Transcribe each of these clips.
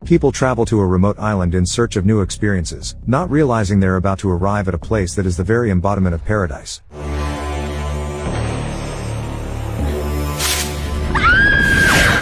People travel to a remote island in search of new experiences, not realizing they're about to arrive at a place that is the very embodiment of paradise.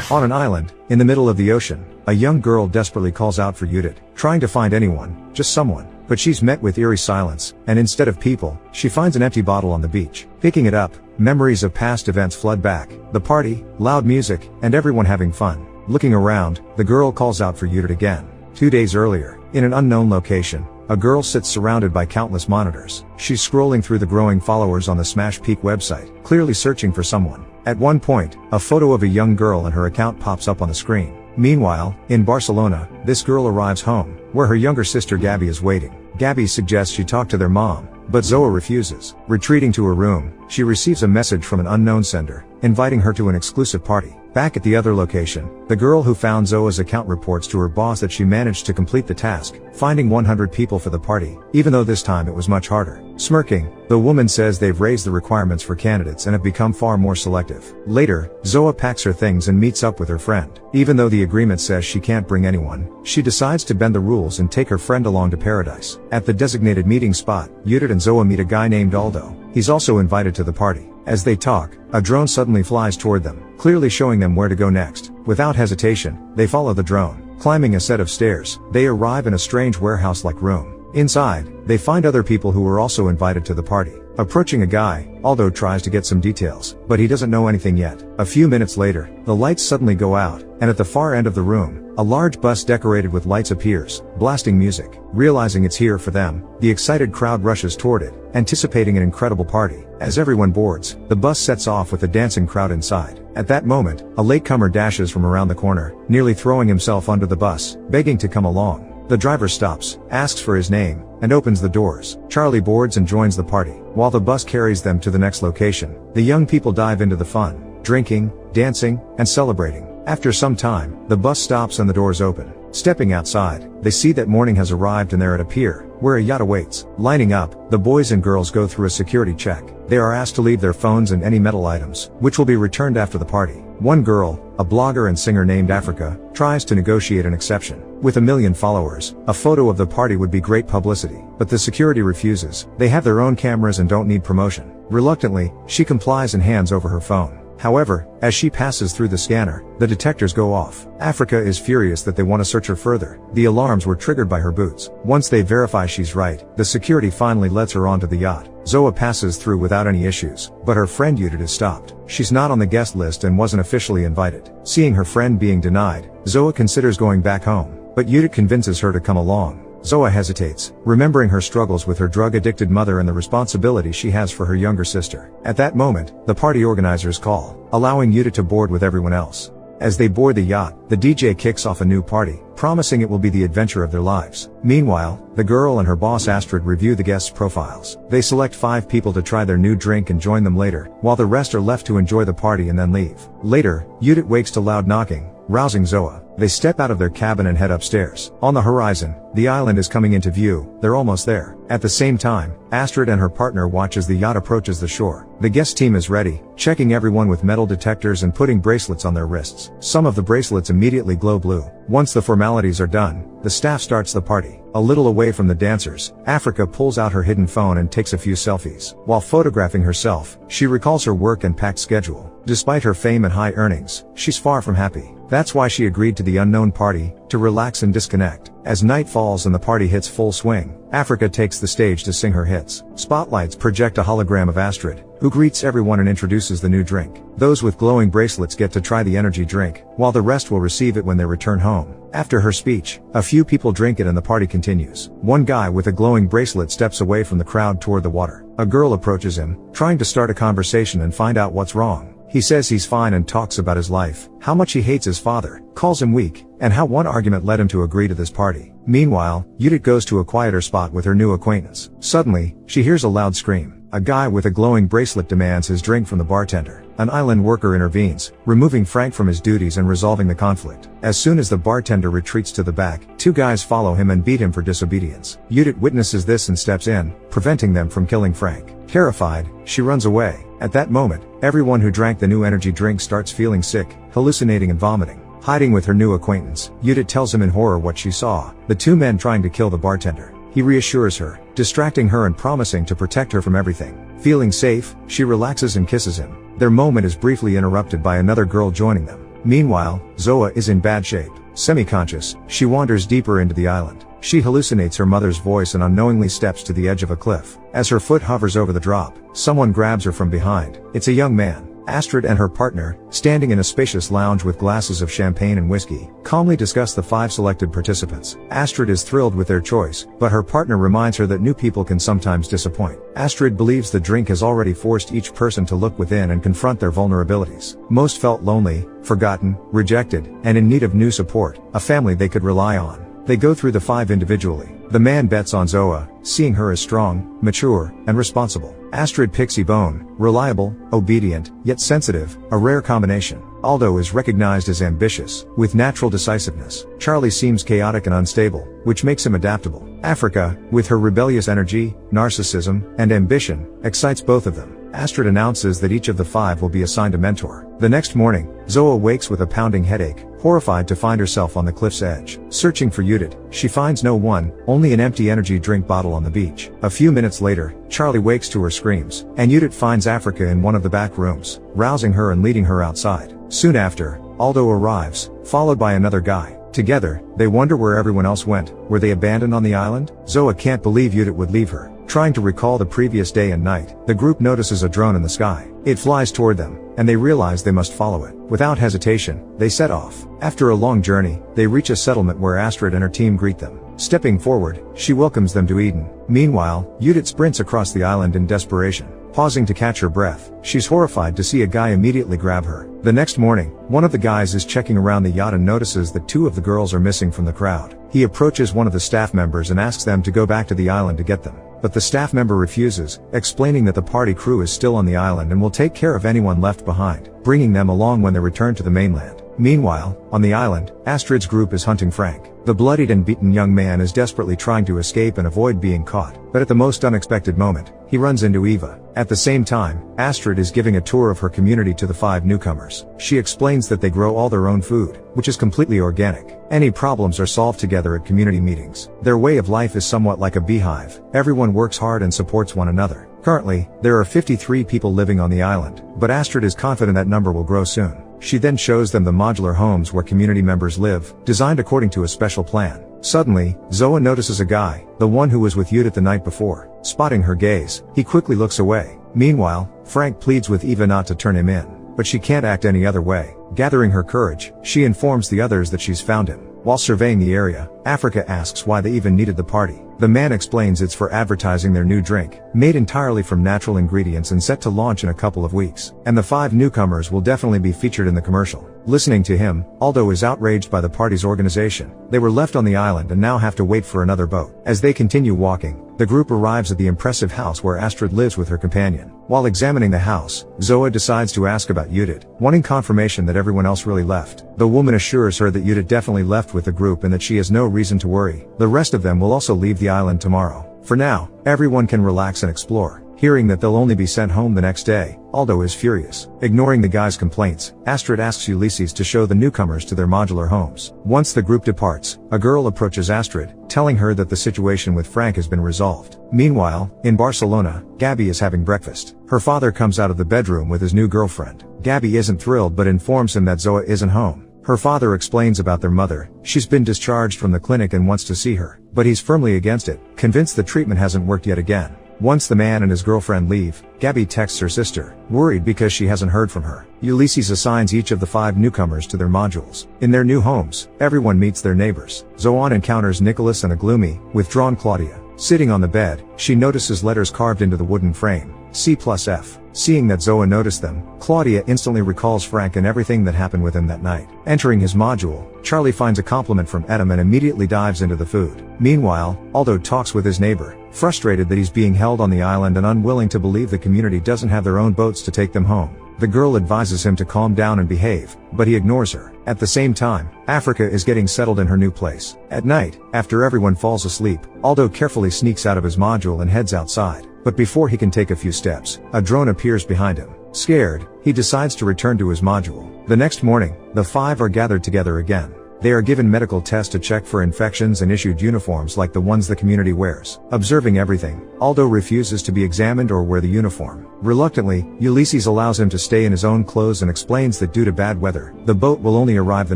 On an island, in the middle of the ocean, a young girl desperately calls out for Judith, trying to find anyone, just someone. But she's met with eerie silence, and instead of people, she finds an empty bottle on the beach. Picking it up, memories of past events flood back, the party, loud music, and everyone having fun. Looking around, the girl calls out for Judith again. 2 days earlier, in an unknown location, a girl sits surrounded by countless monitors. She's scrolling through the growing followers on the Smash Peak website, clearly searching for someone. At one point, a photo of a young girl and her account pops up on the screen. Meanwhile, in Barcelona, this girl arrives home, where her younger sister Gabby is waiting. Gabby suggests she talk to their mom, but Zoa refuses. Retreating to her room, she receives a message from an unknown sender, inviting her to an exclusive party. Back at the other location, the girl who found Zoa's account reports to her boss that she managed to complete the task, finding 100 people for the party, even though this time it was much harder. Smirking, the woman says they've raised the requirements for candidates and have become far more selective. Later, Zoa packs her things and meets up with her friend. Even though the agreement says she can't bring anyone, she decides to bend the rules and take her friend along to paradise. At the designated meeting spot, Judith and Zoa meet a guy named Aldo. He's also invited to the party. As they talk, a drone suddenly flies toward them, clearly showing them where to go next. Without hesitation, they follow the drone. Climbing a set of stairs, they arrive in a strange warehouse-like room. Inside, they find other people who were also invited to the party. Approaching a guy, Aldo tries to get some details, but he doesn't know anything yet. A few minutes later, the lights suddenly go out, and at the far end of the room, a large bus decorated with lights appears, blasting music. Realizing it's here for them, the excited crowd rushes toward it, anticipating an incredible party. As everyone boards, the bus sets off with a dancing crowd inside. At that moment, a latecomer dashes from around the corner, nearly throwing himself under the bus, begging to come along. The driver stops, asks for his name, and opens the doors. Charlie boards and joins the party. While the bus carries them to the next location, the young people dive into the fun, drinking, dancing, and celebrating. After some time, the bus stops and the doors open. Stepping outside, they see that morning has arrived and they're at a pier, where a yacht awaits. Lining up, the boys and girls go through a security check. They are asked to leave their phones and any metal items, which will be returned after the party. One girl, a blogger and singer named Africa, tries to negotiate an exception. With 1 million followers, a photo of the party would be great publicity, but the security refuses. They have their own cameras and don't need promotion. Reluctantly, she complies and hands over her phone. However, as she passes through the scanner, the detectors go off. Africa is furious that they want to search her further. The alarms were triggered by her boots. Once they verify she's right, the security finally lets her onto the yacht. Zoa passes through without any issues, but her friend Judith is stopped. She's not on the guest list and wasn't officially invited. Seeing her friend being denied, Zoa considers going back home, but Judith convinces her to come along. Zoa hesitates, remembering her struggles with her drug-addicted mother and the responsibility she has for her younger sister. At that moment, the party organizers call, allowing Judith to board with everyone else. As they board the yacht, the DJ kicks off a new party, promising it will be the adventure of their lives. Meanwhile, the girl and her boss Astrid review the guests' profiles. They select 5 people to try their new drink and join them later, while the rest are left to enjoy the party and then leave. Later, Judith wakes to loud knocking, rousing Zoa. They step out of their cabin and head upstairs. On the horizon, the island is coming into view. They're almost there. At the same time, Astrid and her partner watch as the yacht approaches the shore. The guest team is ready, checking everyone with metal detectors and putting bracelets on their wrists. Some of the bracelets immediately glow blue. Once the formalities are done, the staff starts the party. A little away from the dancers, Africa pulls out her hidden phone and takes a few selfies. While photographing herself, she recalls her work and packed schedule. Despite her fame and high earnings, she's far from happy. That's why she agreed to the unknown party, to relax and disconnect. As night falls and the party hits full swing, Africa takes the stage to sing her hits. Spotlights project a hologram of Astrid, who greets everyone and introduces the new drink. Those with glowing bracelets get to try the energy drink, while the rest will receive it when they return home. After her speech, a few people drink it and the party continues. One guy with a glowing bracelet steps away from the crowd toward the water. A girl approaches him, trying to start a conversation and find out what's wrong. He says he's fine and talks about his life, how much he hates his father, calls him weak, and how one argument led him to agree to this party. Meanwhile, Judith goes to a quieter spot with her new acquaintance. Suddenly, she hears a loud scream. A guy with a glowing bracelet demands his drink from the bartender. An island worker intervenes, removing Frank from his duties and resolving the conflict. As soon as the bartender retreats to the back, 2 guys follow him and beat him for disobedience. Judith witnesses this and steps in, preventing them from killing Frank. Terrified, she runs away. At that moment, everyone who drank the new energy drink starts feeling sick, hallucinating and vomiting. Hiding with her new acquaintance, Judith tells him in horror what she saw, the two men trying to kill the bartender. He reassures her, distracting her and promising to protect her from everything. Feeling safe, she relaxes and kisses him. Their moment is briefly interrupted by another girl joining them. Meanwhile, Zoa is in bad shape. Semi-conscious, she wanders deeper into the island. She hallucinates her mother's voice and unknowingly steps to the edge of a cliff. As her foot hovers over the drop, someone grabs her from behind. It's a young man. Astrid and her partner, standing in a spacious lounge with glasses of champagne and whiskey, calmly discuss the 5 selected participants. Astrid is thrilled with their choice, but her partner reminds her that new people can sometimes disappoint. Astrid believes the drink has already forced each person to look within and confront their vulnerabilities. Most felt lonely, forgotten, rejected, and in need of new support, a family they could rely on. They go through the 5 individually. The man bets on Zoa, seeing her as strong, mature, and responsible. Astrid picks Yvonne, reliable, obedient, yet sensitive, a rare combination. Aldo is recognized as ambitious, with natural decisiveness. Charlie seems chaotic and unstable, which makes him adaptable. Africa, with her rebellious energy, narcissism, and ambition, excites both of them. Astrid announces that each of the 5 will be assigned a mentor. The next morning, Zoa wakes with a pounding headache, horrified to find herself on the cliff's edge. Searching for Judith, she finds no one, only an empty energy drink bottle on the beach. A few minutes later, Charlie wakes to her screams, and Judith finds Africa in one of the back rooms, rousing her and leading her outside. Soon after, Aldo arrives, followed by another guy. Together, they wonder where everyone else went. Were they abandoned on the island? Zoa can't believe Judith would leave her. Trying to recall the previous day and night, the group notices a drone in the sky. It flies toward them, and they realize they must follow it. Without hesitation, they set off. After a long journey, they reach a settlement where Astrid and her team greet them. Stepping forward, she welcomes them to Eden. Meanwhile, Judith sprints across the island in desperation. Pausing to catch her breath, she's horrified to see a guy immediately grab her. The next morning, one of the guys is checking around the yacht and notices that 2 of the girls are missing from the crowd. He approaches one of the staff members and asks them to go back to the island to get them. But the staff member refuses, explaining that the party crew is still on the island and will take care of anyone left behind, bringing them along when they return to the mainland. Meanwhile, on the island, Astrid's group is hunting Frank. The bloodied and beaten young man is desperately trying to escape and avoid being caught, but at the most unexpected moment, he runs into Eva. At the same time, Astrid is giving a tour of her community to the 5 newcomers. She explains that they grow all their own food, which is completely organic. Any problems are solved together at community meetings. Their way of life is somewhat like a beehive. Everyone works hard and supports one another. Currently, there are 53 people living on the island, but Astrid is confident that number will grow soon. She then shows them the modular homes where community members live, designed according to a special plan. Suddenly, Zoa notices a guy, the one who was with Judith the night before. Spotting her gaze, he quickly looks away. Meanwhile, Frank pleads with Eva not to turn him in, but she can't act any other way. Gathering her courage, she informs the others that she's found him. While surveying the area, Africa asks why they even needed the party. The man explains it's for advertising their new drink, made entirely from natural ingredients and set to launch in a couple of weeks. And the 5 newcomers will definitely be featured in the commercial. Listening to him, Aldo is outraged by the party's organization. They were left on the island and now have to wait for another boat. As they continue walking, the group arrives at the impressive house where Astrid lives with her companion. While examining the house, Zoa decides to ask about Judith, wanting confirmation that everyone else really left. The woman assures her that Judith definitely left with the group and that she has no reason to worry. The rest of them will also leave the island tomorrow. For now, everyone can relax and explore. Hearing that they'll only be sent home the next day, Aldo is furious. Ignoring the guy's complaints, Astrid asks Ulysses to show the newcomers to their modular homes. Once the group departs, a girl approaches Astrid, telling her that the situation with Frank has been resolved. Meanwhile, in Barcelona, Gabby is having breakfast. Her father comes out of the bedroom with his new girlfriend. Gabby isn't thrilled but informs him that Zoa isn't home. Her father explains about their mother. She's been discharged from the clinic and wants to see her, but he's firmly against it, convinced the treatment hasn't worked yet again. Once the man and his girlfriend leave, Gabby texts her sister, worried because she hasn't heard from her. Ulysses assigns each of the 5 newcomers to their modules. In their new homes, everyone meets their neighbors. Zoan encounters Nicholas and a gloomy, withdrawn Claudia. Sitting on the bed, she notices letters carved into the wooden frame, C+F. Seeing that Zoa noticed them, Claudia instantly recalls Frank and everything that happened with him that night. Entering his module, Charlie finds a compliment from Edom and immediately dives into the food. Meanwhile, Aldo talks with his neighbor, frustrated that he's being held on the island and unwilling to believe the community doesn't have their own boats to take them home. The girl advises him to calm down and behave, but he ignores her. At the same time, Africa is getting settled in her new place. At night, after everyone falls asleep, Aldo carefully sneaks out of his module and heads outside. But before he can take a few steps, a drone appears behind him. Scared, he decides to return to his module. The next morning, the five are gathered together again. They are given medical tests to check for infections and issued uniforms like the ones the community wears. Observing everything, Aldo refuses to be examined or wear the uniform. Reluctantly, Ulysses allows him to stay in his own clothes and explains that due to bad weather, the boat will only arrive the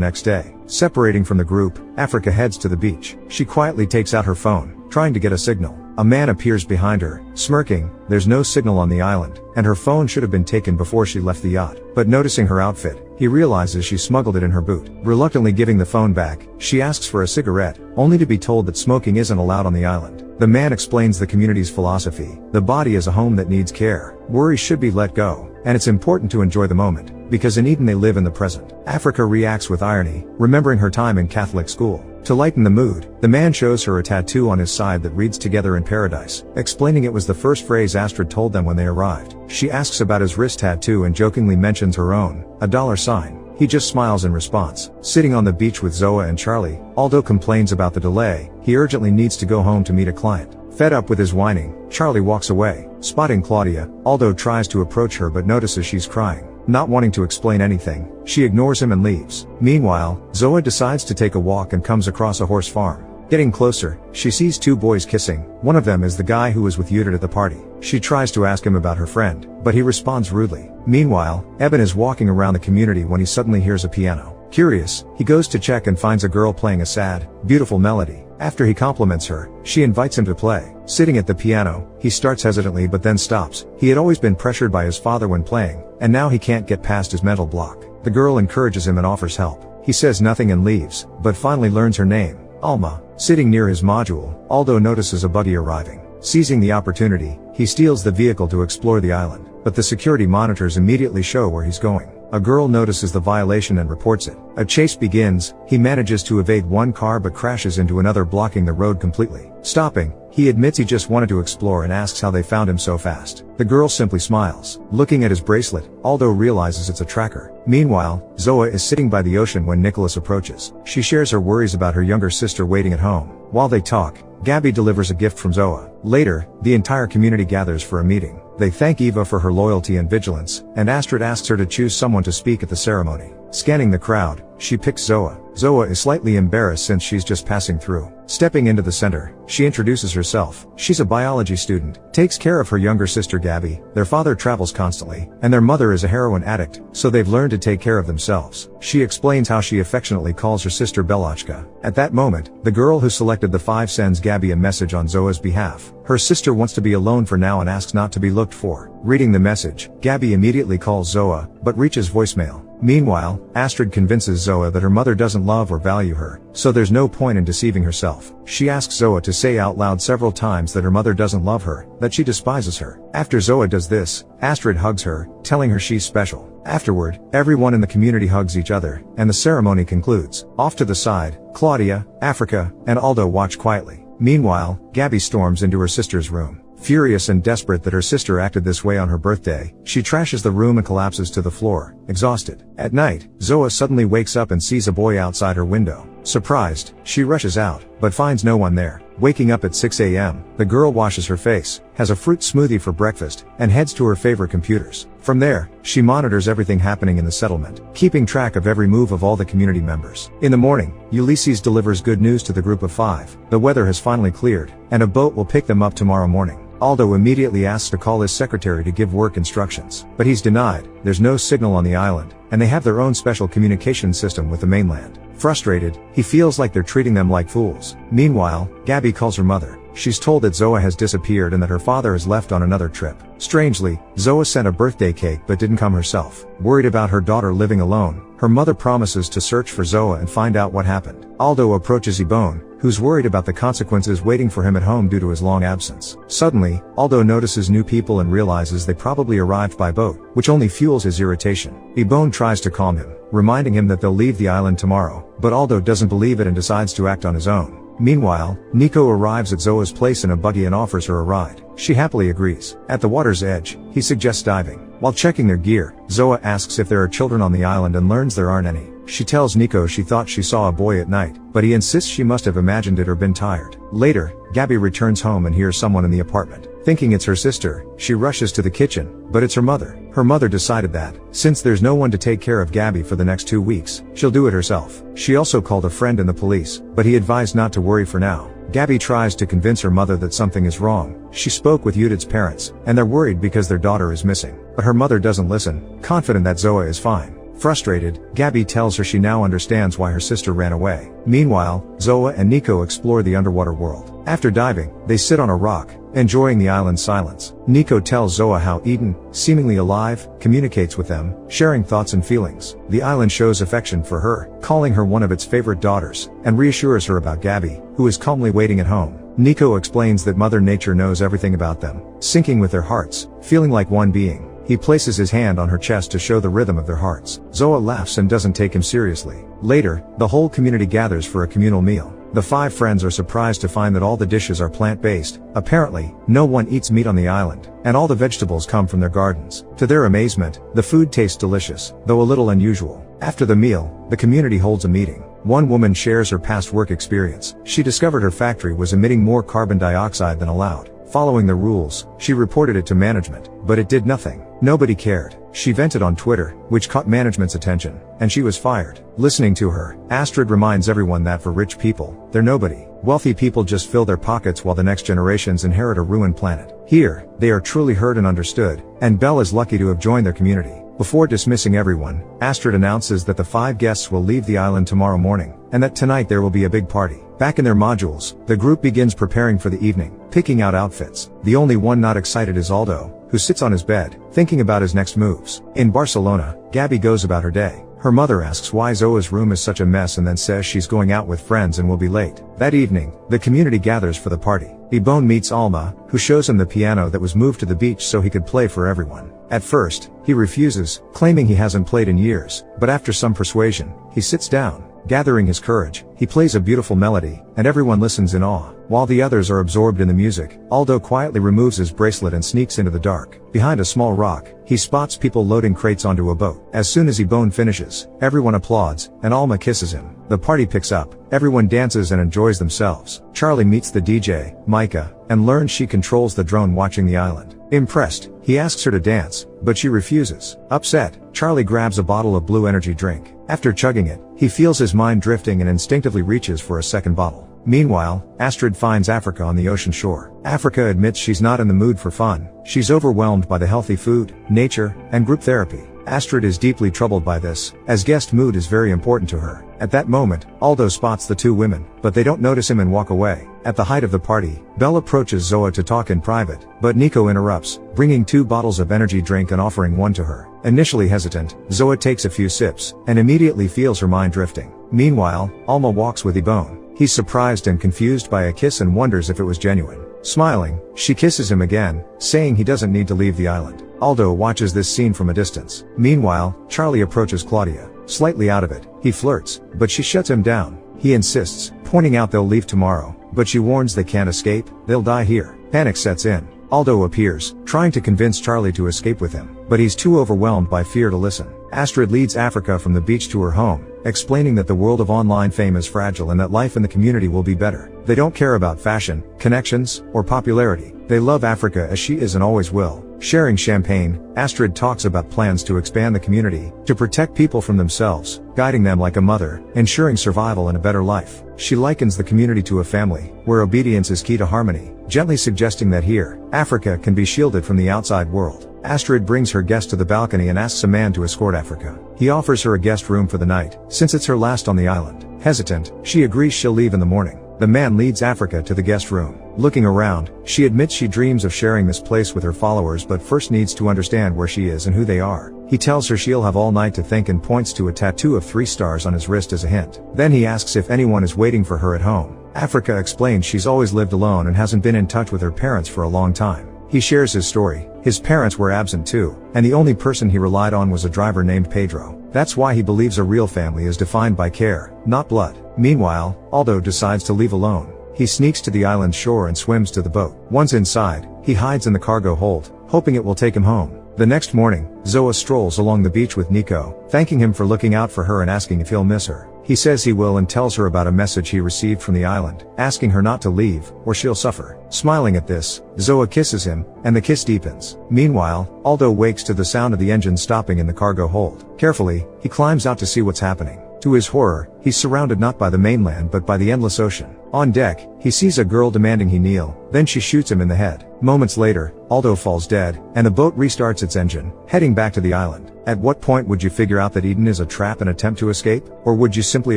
next day. Separating from the group, Africa heads to the beach. She quietly takes out her phone, trying to get a signal. A man appears behind her, smirking. There's no signal on the island, and her phone should have been taken before she left the yacht. But noticing her outfit, he realizes she smuggled it in her boot. Reluctantly giving the phone back, she asks for a cigarette, only to be told that smoking isn't allowed on the island. The man explains the community's philosophy. The body is a home that needs care. Worries should be let go, and it's important to enjoy the moment, because in Eden they live in the present. Africa reacts with irony, remembering her time in Catholic school. To lighten the mood, the man shows her a tattoo on his side that reads "Together in Paradise," explaining it was the first phrase Astrid told them when they arrived. She asks about his wrist tattoo and jokingly mentions her own, a $sign. He just smiles in response. Sitting on the beach with Zoa and Charlie, Aldo complains about the delay. He urgently needs to go home to meet a client. Fed up with his whining, Charlie walks away. Spotting Claudia, Aldo tries to approach her but notices she's crying. Not wanting to explain anything, she ignores him and leaves. Meanwhile, Zoa decides to take a walk and comes across a horse farm. Getting closer, she sees two boys kissing. One of them is the guy who was with Judith at the party. She tries to ask him about her friend, but he responds rudely. Meanwhile, Eben is walking around the community when he suddenly hears a piano. Curious, he goes to check and finds a girl playing a sad, beautiful melody. After he compliments her, she invites him to play. Sitting at the piano, he starts hesitantly but then stops. He had always been pressured by his father when playing, and now he can't get past his mental block. The girl encourages him and offers help. He says nothing and leaves, but finally learns her name, Alma. Sitting near his module, Aldo notices a buggy arriving. Seizing the opportunity, he steals the vehicle to explore the island, but the security monitors immediately show where he's going. A girl notices the violation and reports it. A chase begins. He manages to evade one car but crashes into another, blocking the road completely. Stopping, he admits he just wanted to explore and asks how they found him so fast. The girl simply smiles. Looking at his bracelet, Aldo realizes it's a tracker. Meanwhile, Zoa is sitting by the ocean when Nicholas approaches. She shares her worries about her younger sister waiting at home. While they talk, Gabby delivers a gift from Zoa. Later, the entire community gathers for a meeting. They thank Eva for her loyalty and vigilance, and Astrid asks her to choose someone to speak at the ceremony. Scanning the crowd, she picks Zoa. Zoa is slightly embarrassed since she's just passing through. Stepping into the center, she introduces herself. She's a biology student, takes care of her younger sister Gabby. Their father travels constantly, and their mother is a heroin addict, so they've learned to take care of themselves. She explains how she affectionately calls her sister Belachka. At that moment, the girl who selected the five sends Gabby a message on Zoa's behalf. Her sister wants to be alone for now and asks not to be looked for. Reading the message, Gabby immediately calls Zoa, but reaches voicemail. Meanwhile, Astrid convinces Zoa that her mother doesn't love or value her, so there's no point in deceiving herself. She asks Zoa to say out loud several times that her mother doesn't love her, that she despises her. After Zoa does this, Astrid hugs her, telling her she's special. Afterward, everyone in the community hugs each other, and the ceremony concludes. Off to the side, Claudia, Africa, and Aldo watch quietly. Meanwhile, Gabby storms into her sister's room. Furious and desperate that her sister acted this way on her birthday, she trashes the room and collapses to the floor, exhausted. At night, Zoa suddenly wakes up and sees a boy outside her window. Surprised, she rushes out, but finds no one there. Waking up at 6 a.m., the girl washes her face, has a fruit smoothie for breakfast, and heads to her favorite computers. From there, she monitors everything happening in the settlement, keeping track of every move of all the community members. In the morning, Ulysses delivers good news to the group of five. The weather has finally cleared, and a boat will pick them up tomorrow morning. Aldo immediately asks to call his secretary to give work instructions, but he's denied. There's no signal on the island, and they have their own special communication system with the mainland. Frustrated, he feels like they're treating them like fools. Meanwhile, Gabby calls her mother. She's told that Zoa has disappeared and that her father has left on another trip. Strangely, Zoa sent a birthday cake but didn't come herself. Worried about her daughter living alone, her mother promises to search for Zoa and find out what happened. Aldo approaches Ebone, who's worried about the consequences waiting for him at home due to his long absence. Suddenly, Aldo notices new people and realizes they probably arrived by boat, which only fuels his irritation. Ebone tries to calm him, reminding him that they'll leave the island tomorrow, but Aldo doesn't believe it and decides to act on his own. Meanwhile, Nico arrives at Zoa's place in a buggy and offers her a ride. She happily agrees. At the water's edge, he suggests diving. While checking their gear, Zoa asks if there are children on the island and learns there aren't any. She tells Nico she thought she saw a boy at night, but he insists she must have imagined it or been tired. Later, Gabby returns home and hears someone in the apartment. Thinking it's her sister, she rushes to the kitchen, but it's her mother. Her mother decided that, since there's no one to take care of Gabby for the next 2 weeks, she'll do it herself. She also called a friend and the police, but he advised not to worry for now. Gabby tries to convince her mother that something is wrong. She spoke with Judith's parents, and they're worried because their daughter is missing. But her mother doesn't listen, confident that Zoe is fine. Frustrated, Gabby tells her she now understands why her sister ran away. Meanwhile, Zoe and Nico explore the underwater world. After diving, they sit on a rock, enjoying the island's silence. Nico tells Zoe how Eden, seemingly alive, communicates with them, sharing thoughts and feelings. The island shows affection for her, calling her one of its favorite daughters, and reassures her about Gabby, who is calmly waiting at home. Nico explains that Mother Nature knows everything about them, syncing with their hearts, feeling like one being. He places his hand on her chest to show the rhythm of their hearts. Zoe laughs and doesn't take him seriously. Later, the whole community gathers for a communal meal. The 5 friends are surprised to find that all the dishes are plant-based. Apparently, no one eats meat on the island, and all the vegetables come from their gardens. To their amazement, the food tastes delicious, though a little unusual. After the meal, the community holds a meeting. One woman shares her past work experience. She discovered her factory was emitting more carbon dioxide than allowed. Following the rules, she reported it to management, but it did nothing. Nobody cared. She vented on Twitter, which caught management's attention, and she was fired. Listening to her, Astrid reminds everyone that for rich people, they're nobody. Wealthy people just fill their pockets while the next generations inherit a ruined planet. Here, they are truly heard and understood, and Belle is lucky to have joined their community. Before dismissing everyone, Astrid announces that the 5 guests will leave the island tomorrow morning, and that tonight there will be a big party. Back in their modules, the group begins preparing for the evening, picking out outfits. The only one not excited is Aldo, who sits on his bed, thinking about his next moves. In Barcelona, Gabby goes about her day. Her mother asks why Zoe's room is such a mess and then says she's going out with friends and will be late. That evening, the community gathers for the party. Ibone meets Alma, who shows him the piano that was moved to the beach so he could play for everyone. At first, he refuses, claiming he hasn't played in years, but after some persuasion, he sits down. Gathering his courage, he plays a beautiful melody, and everyone listens in awe. While the others are absorbed in the music, Aldo quietly removes his bracelet and sneaks into the dark. Behind a small rock, he spots people loading crates onto a boat. As soon as Ibone finishes, everyone applauds, and Alma kisses him. The party picks up, everyone dances and enjoys themselves. Charlie meets the DJ, Micah, and learns she controls the drone watching the island. Impressed, he asks her to dance, but she refuses. Upset, Charlie grabs a bottle of blue energy drink. After chugging it, he feels his mind drifting and instinctively reaches for a second bottle. Meanwhile, Astrid finds Africa on the ocean shore. Africa admits she's not in the mood for fun. She's overwhelmed by the healthy food, nature, and group therapy. Astrid is deeply troubled by this, as guest mood is very important to her. At that moment, Aldo spots the 2 women, but they don't notice him and walk away. At the height of the party, Belle approaches Zoe to talk in private, but Nico interrupts, bringing 2 bottles of energy drink and offering one to her. Initially hesitant, Zoe takes a few sips, and immediately feels her mind drifting. Meanwhile, Alma walks with Ibone. He's surprised and confused by a kiss and wonders if it was genuine. Smiling, she kisses him again, saying he doesn't need to leave the island. Aldo watches this scene from a distance. Meanwhile, Charlie approaches Claudia. Slightly out of it, he flirts, but she shuts him down. He insists, pointing out they'll leave tomorrow, but she warns they can't escape, they'll die here. Panic sets in. Aldo appears, trying to convince Charlie to escape with him, but he's too overwhelmed by fear to listen. Astrid leads Africa from the beach to her home, explaining that the world of online fame is fragile and that life in the community will be better. They don't care about fashion, connections, or popularity. They love Africa as she is and always will. Sharing champagne, Astrid talks about plans to expand the community, to protect people from themselves, guiding them like a mother, ensuring survival and a better life. She likens the community to a family, where obedience is key to harmony, gently suggesting that here, Africa can be shielded from the outside world. Astrid brings her guest to the balcony and asks a man to escort Africa. He offers her a guest room for the night, since it's her last on the island. Hesitant, she agrees she'll leave in the morning. The man leads Africa to the guest room. Looking around, she admits she dreams of sharing this place with her followers but first needs to understand where she is and who they are. He tells her she'll have all night to think and points to a tattoo of 3 stars on his wrist as a hint. Then he asks if anyone is waiting for her at home. Africa explains she's always lived alone and hasn't been in touch with her parents for a long time. He shares his story. His parents were absent too, and the only person he relied on was a driver named Pedro. That's why he believes a real family is defined by care, not blood. Meanwhile, Aldo decides to leave alone. He sneaks to the island shore and swims to the boat. Once inside, he hides in the cargo hold, hoping it will take him home. The next morning, Zoa strolls along the beach with Nico, thanking him for looking out for her and asking if he'll miss her. He says he will and tells her about a message he received from the island, asking her not to leave, or she'll suffer. Smiling at this, Zoa kisses him, and the kiss deepens. Meanwhile, Aldo wakes to the sound of the engine stopping in the cargo hold. Carefully, he climbs out to see what's happening. To his horror, he's surrounded not by the mainland but by the endless ocean. On deck, he sees a girl demanding he kneel, then she shoots him in the head. Moments later, Aldo falls dead, and the boat restarts its engine, heading back to the island. At what point would you figure out that Eden is a trap and attempt to escape? Or would you simply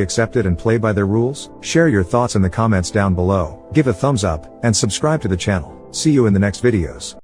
accept it and play by their rules? Share your thoughts in the comments down below, give a thumbs up, and subscribe to the channel. See you in the next videos.